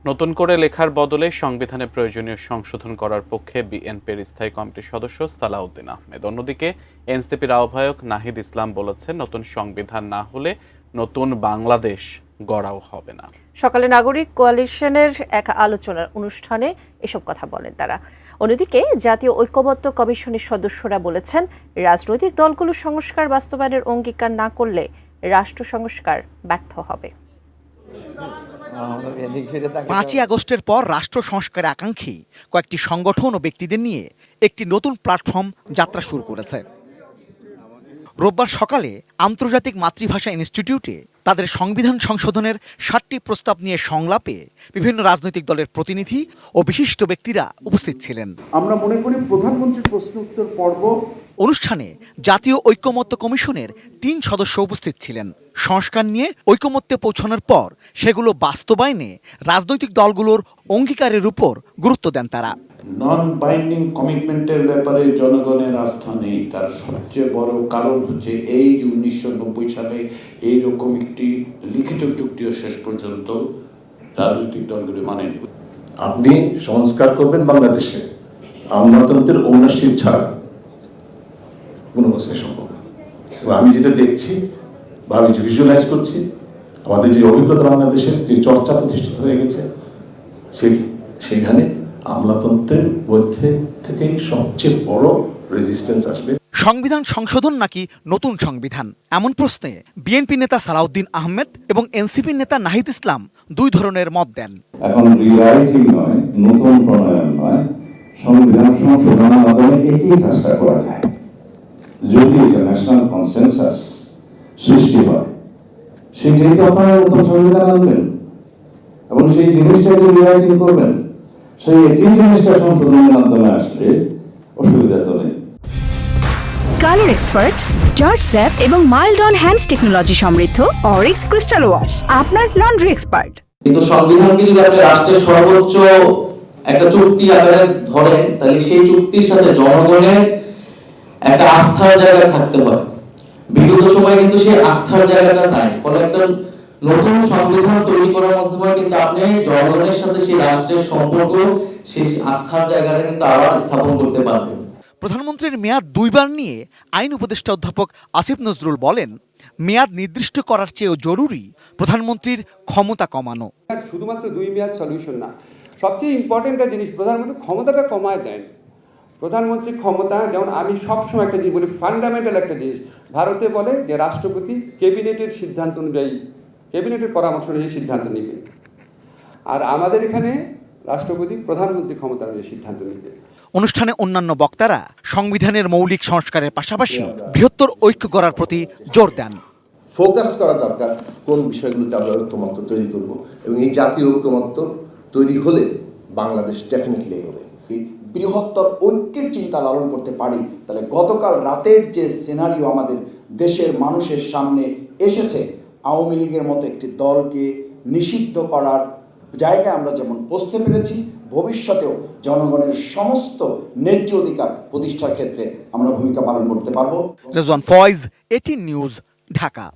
নতুন করে লেখার বদলে সংবিধানে প্রয়োজনীয় সংশোধন করার পক্ষে বিএনপির স্থায়ী কমিটির সদস্য সালাউদ্দিন আহমেদ। অন্যদিকে এনসিপির আহ্বায়ক নাহিদ ইসলাম বলেছেন, নতুন সংবিধান না হলে নতুন বাংলাদেশ গড়াও হবে না। সকালে নাগরিক কোয়ালিশনের এক আলোচনার অনুষ্ঠানে এসব কথা বলেন তারা। অন্যদিকে জাতীয় ঐক্যমত্য কমিশনের সদস্যরা বলেছেন, রাজনৈতিক দলগুলো সংস্কার বাস্তবায়নের অঙ্গীকার না করলে রাষ্ট্র সংস্কার ব্যর্থ হবে। 5ই আগস্টের পর রাষ্ট্র সংস্কারের আকাঙ্ক্ষী কয়েকটি সংগঠন ও ব্যক্তিদের নিয়ে একটি নতুন প্ল্যাটফর্ম যাত্রা শুরু করেছে। রোববার সকালে আন্তর্জাতিক মাতৃভাষা ইনস্টিটিউটে তাদের সংবিধান সংশোধনের 7টি প্রস্তাব নিয়ে সংলাপে বিভিন্ন রাজনৈতিক দলের প্রতিনিধি ও বিশিষ্ট ব্যক্তিরা উপস্থিত ছিলেন। আমরা মনে করি প্রধানমন্ত্রীর প্রশ্ন উত্তর পর্ব অনুষ্ঠানে জাতীয় ঐক্যমত্য কমিশনের 3 সদস্য উপস্থিত ছিলেন। সংস্কার নিয়ে ঐক্যমত্যে পৌঁছানোর পর সেগুলো বাস্তবায়নে রাজনৈতিক দলগুলোর অঙ্গীকারের উপর গুরুত্ব দেন তারা। নন বাইন্ডিং কমিটমেন্টের ব্যাপারে জনগণের আস্থা নেই। তার সবচেয়ে বড় কারণ হচ্ছে এই যে 1990 সালে এইরকম একটি লিখিত চুক্তিও শেষ পর্যন্ত রাজনৈতিক দলগুলো মানেনি। আপনি সংস্কার করবেন বাংলাদেশে আমলাতন্ত্রের ওনারশিপ ছাড়া কোনো অবস্থায় সম্ভব না। আমি যেটা দেখছি বা আমি যে ভিজুয়ালাইজ করছি, আমাদের যে অভিজ্ঞতা বাংলাদেশের যে চর্চা প্রতিষ্ঠিত হয়ে গেছে, সেখানে আমলাতন্ত্রের মধ্যে থেকেই সবচেয়ে বড় রেজিস্ট্যান্স আসবে। সংবিধান সংশোধন নাকি নতুন সংবিধান, এমন প্রশ্নে বিএনপি নেতা সালাউদ্দিন আহমেদ এবং এনসিপি নেতা নাহিদ ইসলাম 2 ধরনের মত দেন। এখন রিরাইটিং নয়, নতুন প্রণয়ন নয়, সংবিধান সংশোধনের মাধ্যমে একই কাজটা করা যায়। যদি এটা ন্যাশনাল কনসেনসাস সৃষ্টি হয়, সেটাই তো আপনারা নতুন সংবিধান আনবেন এবং সেই জিনিসটাকে রিরাইটিং করবেন। সেই একই জিনিসটা সংশোধনের মাধ্যমে আসলে অসুবিধা তো নেই। কালার এক্সপার্ট, জর্জ স্যাপ এবং মাইল্ড অন হ্যান্ডস টেকনোলজি সমৃদ্ধ অরিক্স ক্রিস্টাল ওয়াশ আপনার লন্ড্রি এক্সপার্ট। কিন্তু সংবিধানকে যদি আপনি রাষ্ট্রের সর্বোচ্চ একটা চুক্তি আকারে ধরেন, তাহলে সেই চুক্তির সাথে জনগণের একটা আস্থার জায়গা থাকতে হয়। বিগত সময়ে কিন্তু সেই আস্থার জায়গাটা নাই। ফলে একটা নতুন সংবিধান তৈরি করার মাধ্যমে কিন্তু আপনি জনগণের সাথে সেই রাষ্ট্রের সম্পর্ক, সেই আস্থার জায়গাটা কিন্তু আবার স্থাপন করতে পারবেন। প্রধানমন্ত্রীর মেয়াদ 2 বার নিয়ে আইন উপদেষ্টা অধ্যাপক আসিফ নজরুল বলেন, মেয়াদ নির্দিষ্ট করার চেয়েও জরুরি প্রধানমন্ত্রীর ক্ষমতা কমানো। শুধুমাত্র 2 মেয়াদ সলিউশন না, সবচেয়ে ইম্পর্টেন্ট একটা জিনিস প্রধানমন্ত্রী ক্ষমতাটা কমায় দেন। প্রধানমন্ত্রী ক্ষমতা, যেমন আমি সবসময় একটা জিনিস বলি, ফান্ডামেন্টাল একটা জিনিস ভারতে বলে যে রাষ্ট্রপতি ক্যাবিনেটের সিদ্ধান্ত অনুযায়ী, ক্যাবিনেটের পরামর্শ অনুযায়ী সিদ্ধান্ত নেবে, আর আমাদের এখানে রাষ্ট্রপতি প্রধানমন্ত্রী ক্ষমতা অনুযায়ী সিদ্ধান্ত নেবে। অনুষ্ঠানে অন্যান্য বক্তারা সংবিধানের মৌলিক সংস্কারের পাশাপাশি বৃহত্তর ঐক্য করার প্রতি জোর দেন। ফোকাস করা দরকার কোন বিষয়গুলোতে আমরা ঐক্যমত্য তৈরি করব, এবং এই জাতীয় ঐক্যমত্য তৈরি হলে বাংলাদেশ ডেফিনেটলি হবে। এই বৃহত্তর ঐক্যের চিন্তা লালন করতে পারি, তাহলে গতকাল রাতের যে সিনারিও আমাদের দেশের মানুষের সামনে এসেছে, আওয়ামী লীগের মতো একটি দলকে নিষিদ্ধ করার জায়গায় আমরা যেমন পৌঁছতে পেরেছি, ভবিষ্যতেও জনগণের সমস্ত ন্যায্য অধিকার প্রতিষ্ঠার ক্ষেত্রে আমরা ভূমিকা পালন করতে পারবো। রেজওয়ান ফয়েজ, 18 নিউজ, ঢাকা।